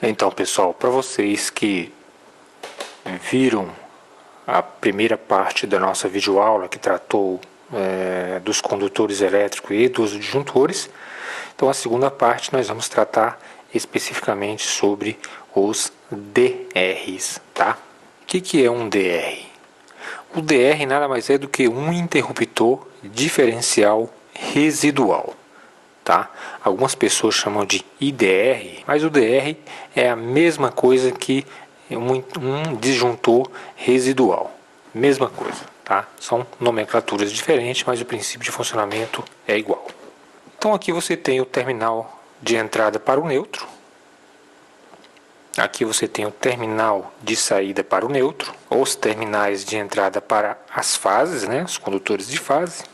Então, pessoal, para vocês que viram a primeira parte da nossa videoaula que tratou dos condutores elétricos e dos disjuntores, então a segunda parte nós vamos tratar especificamente sobre os DRs, tá? O que é um DR? O DR nada mais é do que um interruptor diferencial residual. Tá? Algumas pessoas chamam de IDR, mas o DR é a mesma coisa que um disjuntor residual. Mesma coisa, tá? São nomenclaturas diferentes, mas o princípio de funcionamento é igual. Então aqui você tem o terminal de entrada para o neutro. Aqui você tem o terminal de saída para o neutro, os terminais de entrada para as fases, né? Os condutores de fase.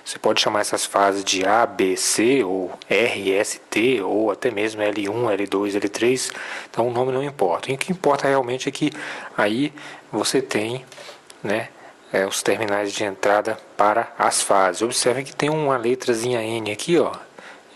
Você pode chamar essas fases de A, B, C, ou R, S, T, ou até mesmo L1, L2, L3. Então o nome não importa. O que importa realmente é que aí você tem, né, os terminais de entrada para as fases. Observe que tem uma letrazinha N aqui, ó,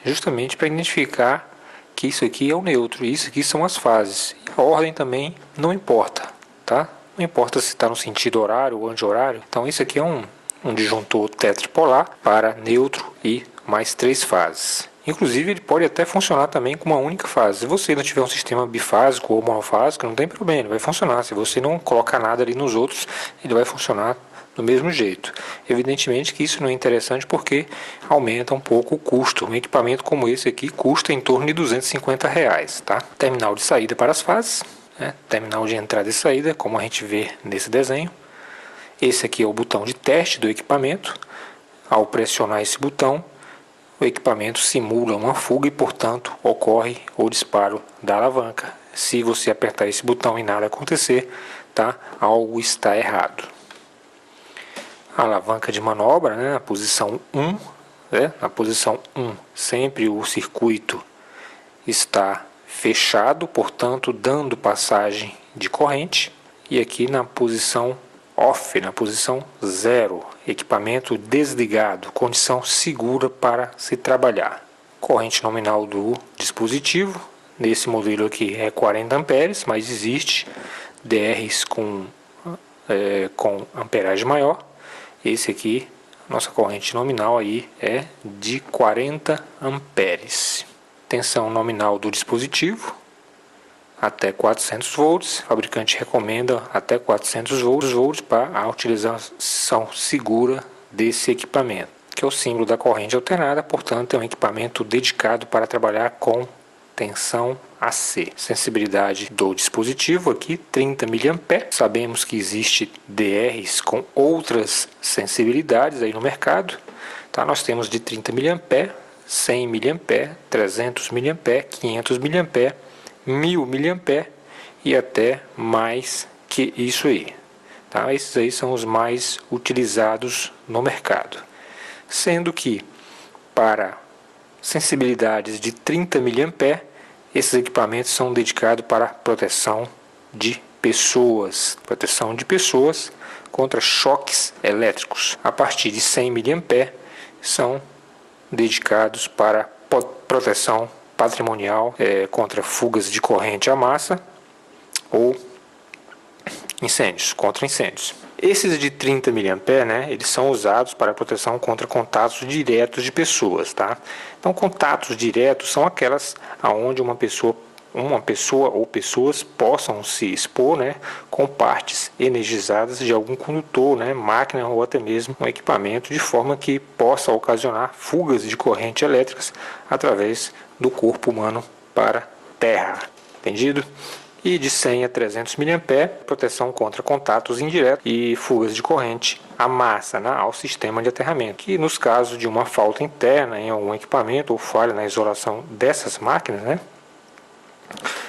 justamente para identificar que isso aqui é o neutro e isso aqui são as fases. E a ordem também não importa, tá? Não importa se está no sentido horário ou anti-horário. Então isso aqui é um disjuntor tetrapolar para neutro e mais 3 fases. Inclusive ele pode até funcionar também com uma única fase. Se você não tiver um sistema bifásico ou monofásico, não tem problema, ele vai funcionar. Se você não colocar nada ali nos outros, ele vai funcionar do mesmo jeito. Evidentemente que isso não é interessante porque aumenta um pouco o custo. Um equipamento como esse aqui custa em torno de R$250, tá? Terminal de saída para as fases, né? Terminal de entrada e saída, como a gente vê nesse desenho. Esse aqui é o botão de teste do equipamento. Ao pressionar esse botão, o equipamento simula uma fuga e, portanto, ocorre o disparo da alavanca. Se você apertar esse botão e nada acontecer, tá? Algo está errado. A alavanca de manobra, né? Na posição 1, né? Na posição 1, sempre o circuito está fechado, portanto, dando passagem de corrente. E aqui na posição off, na posição 0, equipamento desligado, condição segura para se trabalhar. Corrente nominal do dispositivo, nesse modelo aqui é 40 amperes, mas existe DRs com amperagem maior. Esse aqui, nossa corrente nominal aí é de 40 amperes. Tensão nominal do dispositivo, até 400 volts, o fabricante recomenda até 400 volts para a utilização segura desse equipamento, que é o símbolo da corrente alternada, portanto é um equipamento dedicado para trabalhar com tensão AC. Sensibilidade do dispositivo aqui 30 mA. Sabemos que existe DRs com outras sensibilidades aí no mercado, tá? Nós temos de 30 mA, 100 mA, 300 mA, 500 mA, 1000 mA e até mais que isso aí, tá? Esses aí são os mais utilizados no mercado, sendo que para sensibilidades de 30 mA, esses equipamentos são dedicados para proteção de pessoas contra choques elétricos. A partir de 100 mA são dedicados para proteção patrimonial contra fugas de corrente à massa ou incêndios, contra incêndios. Esses de 30 mA, né, eles são usados para proteção contra contatos diretos de pessoas, tá? Então, contatos diretos são aquelas aonde uma pessoa ou pessoas possam se expor, né, com partes energizadas de algum condutor, né, máquina ou até mesmo um equipamento, de forma que possa ocasionar fugas de corrente elétricas através do corpo humano para terra. Entendido? E de 100 a 300 mA, proteção contra contatos indiretos e fugas de corrente à massa, né, ao sistema de aterramento. Que nos casos de uma falta interna em algum equipamento ou falha na isolação dessas máquinas, né,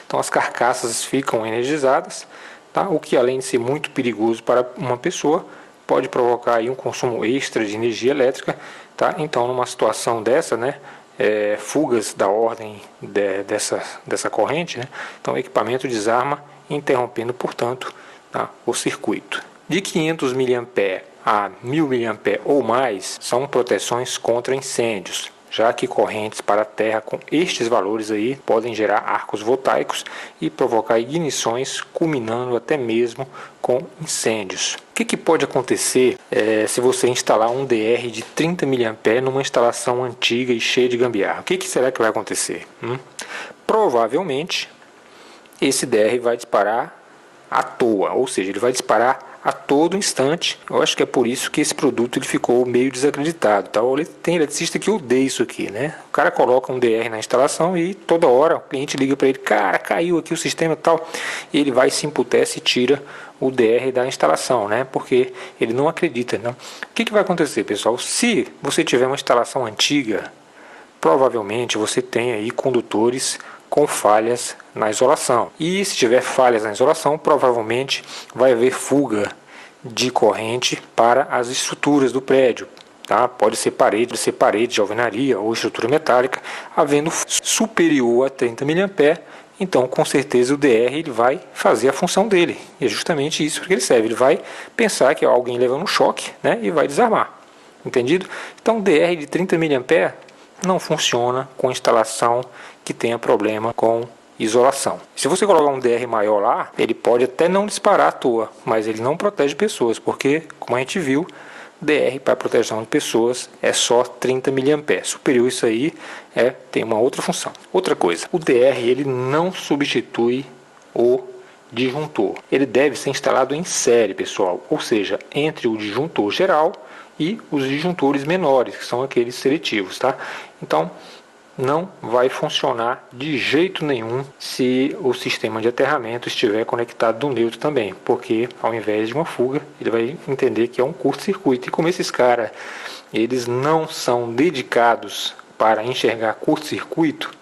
então as carcaças ficam energizadas, tá? O que além de ser muito perigoso para uma pessoa, pode provocar aí um consumo extra de energia elétrica, tá? Então numa situação dessa, né, fugas da ordem dessa corrente, né? Então o equipamento desarma, interrompendo, portanto, tá, o circuito. De 500 mA a 1000 mA ou mais são proteções contra incêndios. já que correntes para a terra com estes valores aí podem gerar arcos voltaicos e provocar ignições, culminando até mesmo com incêndios. O que pode acontecer se você instalar um DR de 30 mA numa instalação antiga e cheia de gambiarra? O que será que vai acontecer? Provavelmente esse DR vai disparar à toa, ou seja, ele vai disparar a todo instante. Eu acho que é por isso que esse produto ele ficou meio desacreditado, tá? Tem eletricista que odeia isso aqui, né? O cara coloca um DR na instalação e toda hora o cliente liga para ele, cara, caiu aqui o sistema e tal, e ele vai, se emputece e tira o DR da instalação, né? Porque ele não acredita, não. O que vai acontecer, pessoal? Se você tiver uma instalação antiga, provavelmente você tem aí condutores com falhas na isolação. E se tiver falhas na isolação, provavelmente vai haver fuga de corrente para as estruturas do prédio. Tá? Pode ser parede de alvenaria ou estrutura metálica, havendo superior a 30 mA, então com certeza o DR ele vai fazer a função dele. E é justamente isso que ele serve. Ele vai pensar que é alguém levando um choque, né, e vai desarmar. Entendido? Então DR de 30 mA não funciona com instalação que tenha problema com isolação. Se você colocar um DR maior lá, ele pode até não disparar à toa, mas ele não protege pessoas, porque, como a gente viu, DR para proteção de pessoas é só 30 mA. Superior isso aí tem uma outra função. Outra coisa, o DR ele não substitui o disjuntor. Ele deve ser instalado em série, pessoal, ou seja, entre o disjuntor geral e os disjuntores menores, que são aqueles seletivos, tá? Então, não vai funcionar de jeito nenhum se o sistema de aterramento estiver conectado do neutro também, porque ao invés de uma fuga, ele vai entender que é um curto-circuito. E como esses caras, eles não são dedicados para enxergar curto-circuito,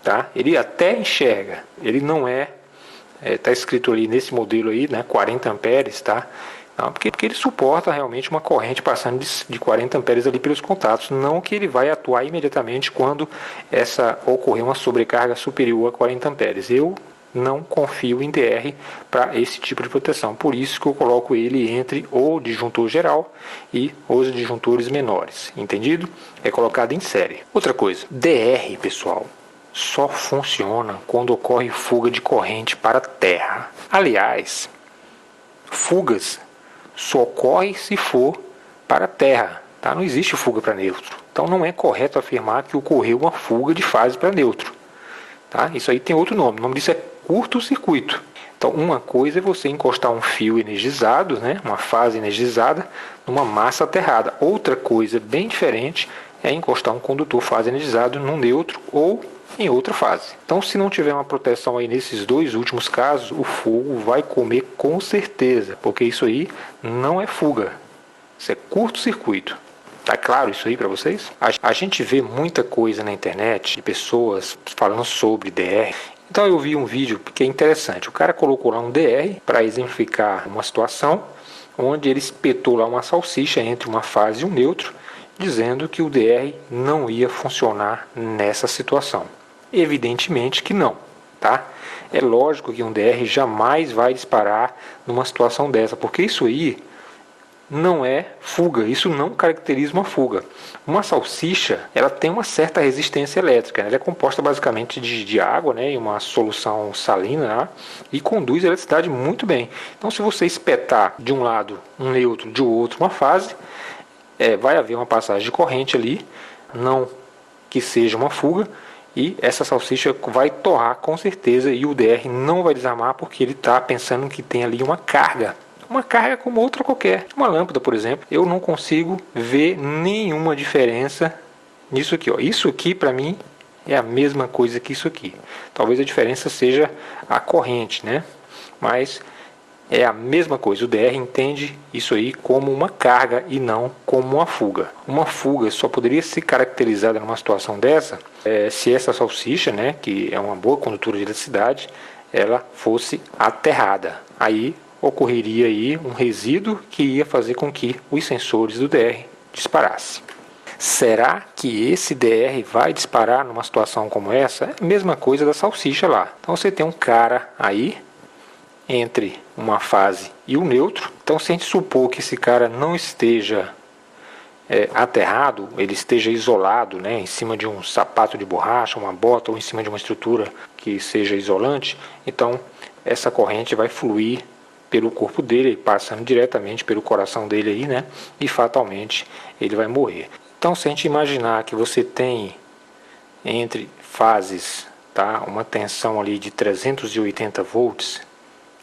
tá? Ele até enxerga, ele não tá escrito ali nesse modelo aí, né, 40 amperes, tá? Não, porque ele suporta realmente uma corrente passando de 40 amperes ali pelos contatos, não que ele vai atuar imediatamente quando ocorrer uma sobrecarga superior a 40 amperes. Eu não confio em DR para esse tipo de proteção, por isso que eu coloco ele entre o disjuntor geral e os disjuntores menores, entendido? É colocado em série. Outra coisa, DR, pessoal, só funciona quando ocorre fuga de corrente para a terra. Aliás, fugas só ocorre se for para a terra, tá? Não existe fuga para neutro. Então não é correto afirmar que ocorreu uma fuga de fase para neutro. Tá? Isso aí tem outro nome. O nome disso é curto-circuito. Então uma coisa é você encostar um fio energizado, né, uma fase energizada, numa massa aterrada. Outra coisa bem diferente é encostar um condutor fase energizado num neutro ou em outra fase. Então, se não tiver uma proteção aí nesses dois últimos casos, o fogo vai comer com certeza, porque isso aí não é fuga, isso é curto-circuito. Tá claro isso aí para vocês? A gente vê muita coisa na internet de pessoas falando sobre DR. Então eu vi um vídeo que é interessante. O cara colocou lá um DR para exemplificar uma situação onde ele espetou lá uma salsicha entre uma fase e um neutro, dizendo que o DR não ia funcionar nessa situação. Evidentemente que não, tá? É lógico que um DR jamais vai disparar numa situação dessa, porque isso aí não é fuga, isso não caracteriza uma fuga. Uma salsicha, ela tem uma certa resistência elétrica, né? Ela é composta basicamente de água, né, e uma solução salina, né, e conduz a eletricidade muito bem. Então, se você espetar de um lado um neutro, de outro uma fase, vai haver uma passagem de corrente ali, não que seja uma fuga, e essa salsicha vai torrar com certeza, e o DR não vai desarmar porque ele está pensando que tem ali uma carga como outra qualquer. Uma lâmpada, por exemplo, eu não consigo ver nenhuma diferença nisso aqui. Ó. Isso aqui para mim é a mesma coisa que isso aqui. Talvez a diferença seja a corrente, né? Mas é a mesma coisa. O DR entende isso aí como uma carga e não como uma fuga. Uma fuga só poderia ser caracterizada numa situação dessa se essa salsicha, né, que é uma boa condutora de eletricidade, ela fosse aterrada. Aí ocorreria aí um resíduo que ia fazer com que os sensores do DR disparassem. Será que esse DR vai disparar numa situação como essa? É a mesma coisa da salsicha lá. Então você tem um cara aí entre uma fase e o neutro. Então, se a gente supor que esse cara não esteja aterrado, ele esteja isolado, né, em cima de um sapato de borracha, uma bota ou em cima de uma estrutura que seja isolante, então essa corrente vai fluir pelo corpo dele, passando diretamente pelo coração dele aí, né, e fatalmente ele vai morrer. Então, se a gente imaginar que você tem entre fases, tá, uma tensão ali de 380 volts,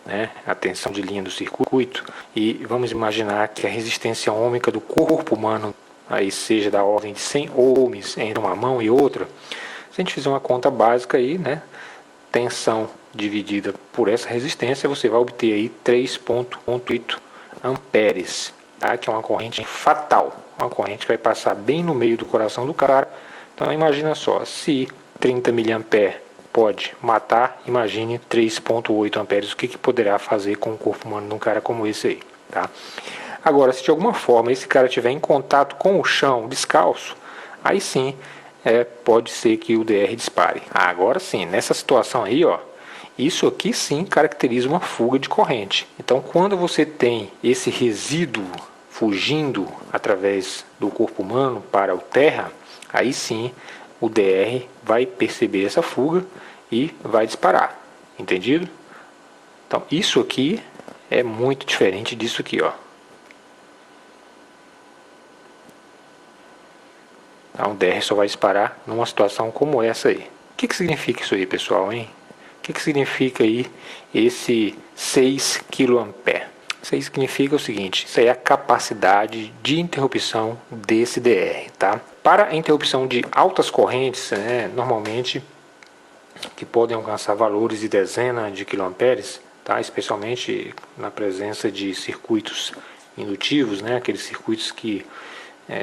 né, a tensão de linha do circuito, e vamos imaginar que a resistência ôhmica do corpo humano aí seja da ordem de 100 ohms entre uma mão e outra. Se a gente fizer uma conta básica aí, né, tensão dividida por essa resistência, você vai obter aí 3,8 amperes, tá, que é uma corrente fatal, uma corrente que vai passar bem no meio do coração do cara. Então imagina só, se 30 mA pode matar, imagine 3,8 amperes, o que poderá fazer com o corpo humano de um cara como esse aí, tá? Agora, se de alguma forma esse cara estiver em contato com o chão, descalço, aí sim, pode ser que o DR dispare. Agora sim, nessa situação aí, ó, isso aqui sim caracteriza uma fuga de corrente. Então, quando você tem esse resíduo fugindo através do corpo humano para o terra, aí sim o DR vai perceber essa fuga e vai disparar, entendido? Então isso aqui é muito diferente disso aqui, ó. Então o DR só vai disparar numa situação como essa aí. O que significa isso aí, pessoal, hein? O que significa aí esse 6 kA? Isso aí significa o seguinte, isso aí é a capacidade de interrupção desse DR, tá? Para a interrupção de altas correntes, né, normalmente, que podem alcançar valores de dezenas de quiloamperes, tá? Especialmente na presença de circuitos indutivos, né, aqueles circuitos que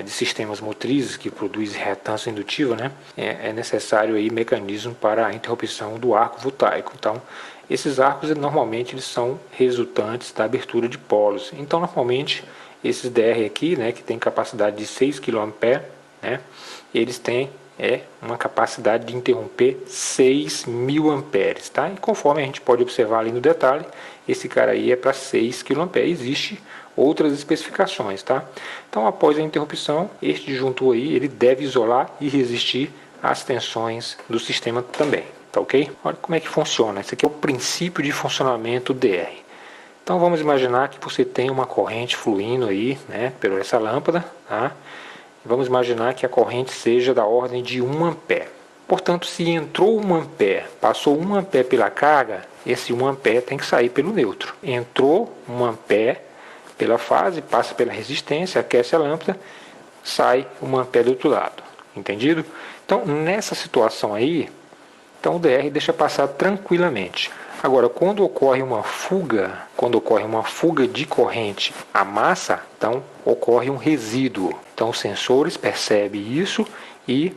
de sistemas motrizes que produzem reatância indutiva, né, é necessário aí mecanismo para a interrupção do arco voltaico. Então, esses arcos normalmente eles são resultantes da abertura de polos. Então, normalmente esses DR aqui, né, que tem capacidade de 6 kA, né, eles têm uma capacidade de interromper 6.000 amperes, tá? E conforme a gente pode observar ali no detalhe, esse cara aí é para 6 kA. Existe outras especificações, tá? Então, após a interrupção, este disjuntor aí ele deve isolar e resistir às tensões do sistema também, tá ok? Olha como é que funciona. Esse aqui é o princípio de funcionamento do DR. Então, vamos imaginar que você tem uma corrente fluindo aí, né, por essa lâmpada, tá? Vamos imaginar que a corrente seja da ordem de 1 ampere. Portanto, se entrou 1 ampere, passou 1 ampere pela carga, esse 1 ampere tem que sair pelo neutro. Entrou 1 ampere pela fase, passa pela resistência, aquece a lâmpada, sai 1 ampere do outro lado. Entendido? Então, nessa situação aí, então o DR deixa passar tranquilamente. Agora, quando ocorre uma fuga de corrente à massa, então ocorre um resíduo. Então, os sensores percebem isso e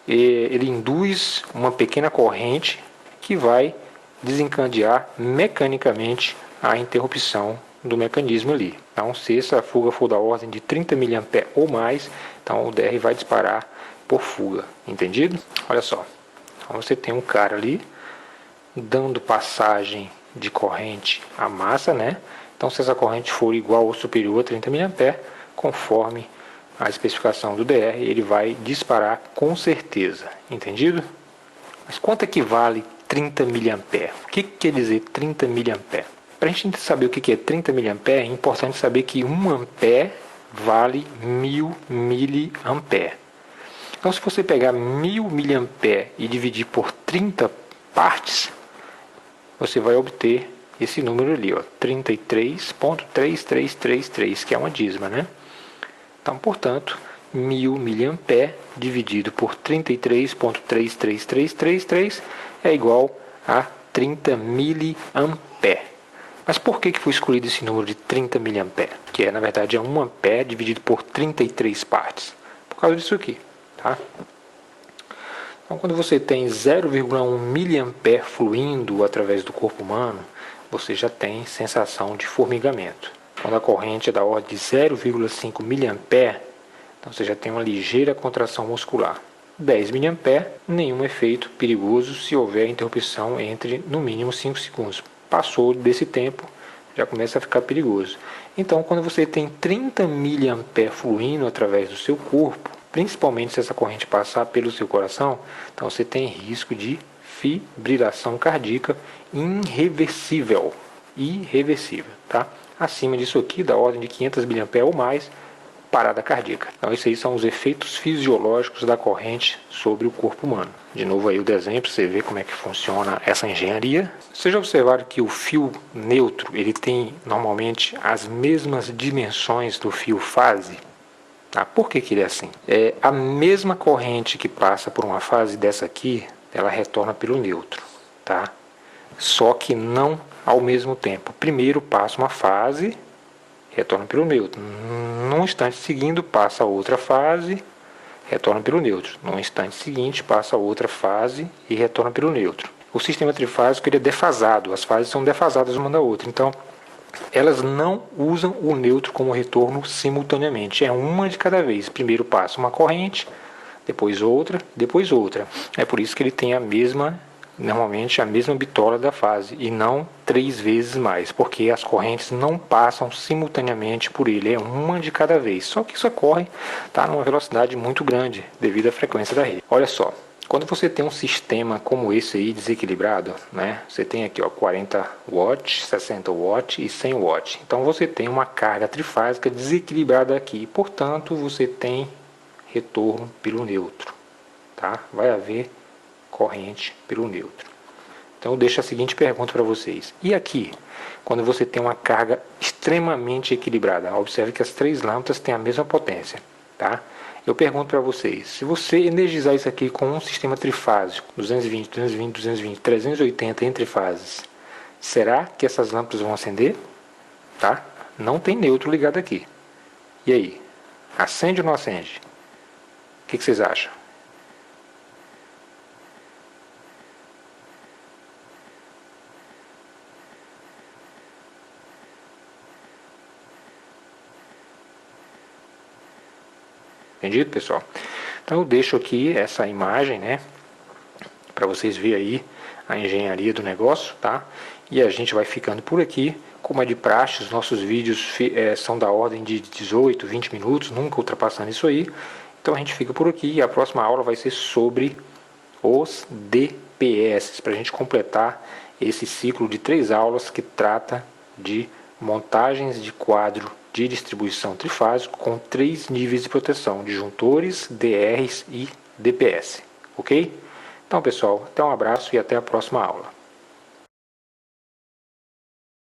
ele induz uma pequena corrente que vai desencadear mecanicamente a interrupção do mecanismo ali. Então, se essa fuga for da ordem de 30 mA ou mais, então o DR vai disparar por fuga. Entendido? Olha só. Então, você tem um cara ali dando passagem de corrente à massa, né? Então, se essa corrente for igual ou superior a 30 mA, conforme a especificação do DR, ele vai disparar com certeza. Entendido? Mas quanto equivale 30 mA? O que quer dizer 30 mA? Para a gente saber o que é 30 mA, é importante saber que 1 ampere vale 1000 mA. Então, se você pegar 1000 mA e dividir por 30 partes, você vai obter esse número ali, ó, 33.3333, que é uma dízima, né? Então, portanto, 1000 mA dividido por 33.33333 é igual a 30 mA. Mas por que foi escolhido esse número de 30 mA? Que na verdade é 1 ampere dividido por 33 partes. Por causa disso aqui, tá? Então, quando você tem 0,1 mA fluindo através do corpo humano, você já tem sensação de formigamento. Quando a corrente é da ordem de 0,5 mA, então você já tem uma ligeira contração muscular. 10 mA, nenhum efeito perigoso se houver interrupção entre no mínimo 5 segundos. Passou desse tempo, já começa a ficar perigoso. Então, quando você tem 30 mA fluindo através do seu corpo, principalmente se essa corrente passar pelo seu coração, então você tem risco de fibrilação cardíaca irreversível, tá? Acima disso aqui, da ordem de 500 mA ou mais, parada cardíaca. Então, esses aí são os efeitos fisiológicos da corrente sobre o corpo humano. De novo aí o desenho para você ver como é que funciona essa engenharia. Vocês já observaram que o fio neutro, ele tem normalmente as mesmas dimensões do fio fase? Por que ele é assim? É a mesma corrente que passa por uma fase dessa aqui, ela retorna pelo neutro, tá? Só que não ao mesmo tempo. Primeiro passa uma fase, retorna pelo neutro. No instante seguinte passa outra fase, retorna pelo neutro. No instante seguinte passa outra fase e retorna pelo neutro. O sistema trifásico ele é defasado, as fases são defasadas uma da outra. Então, elas não usam o neutro como retorno simultaneamente. É uma de cada vez. Primeiro passa uma corrente, depois outra, depois outra. É por isso que ele tem normalmente a mesma bitola da fase e não 3 vezes mais, porque as correntes não passam simultaneamente por ele, é uma de cada vez. Só que isso ocorre numa velocidade muito grande devido à frequência da rede. Olha só, quando você tem um sistema como esse aí desequilibrado, né? Você tem aqui 40 watts, 60 watts e 100 watts. Então você tem uma carga trifásica desequilibrada aqui, portanto você tem retorno pelo neutro, tá? Vai haver corrente pelo neutro. Então eu deixo a seguinte pergunta para vocês. E aqui, quando você tem uma carga extremamente equilibrada? Observe que as 3 lâmpadas têm a mesma potência, tá? Eu pergunto para vocês, se você energizar isso aqui com um sistema trifásico, 220, 220, 220, 380 entre fases, será que essas lâmpadas vão acender? Tá? Não tem neutro ligado aqui. E aí? Acende ou não acende? O que vocês acham? Entendido, pessoal? Então eu deixo aqui essa imagem, né, para vocês verem aí a engenharia do negócio, tá? E a gente vai ficando por aqui. Como é de praxe, os nossos vídeos são da ordem de 18, 20 minutos, nunca ultrapassando isso aí. Então a gente fica por aqui e a próxima aula vai ser sobre os DPS, para a gente completar esse ciclo de 3 aulas que trata de montagens de quadro de distribuição trifásico com 3 níveis de proteção, disjuntores, DRs e DPS, ok? Então pessoal, até um abraço e até a próxima aula.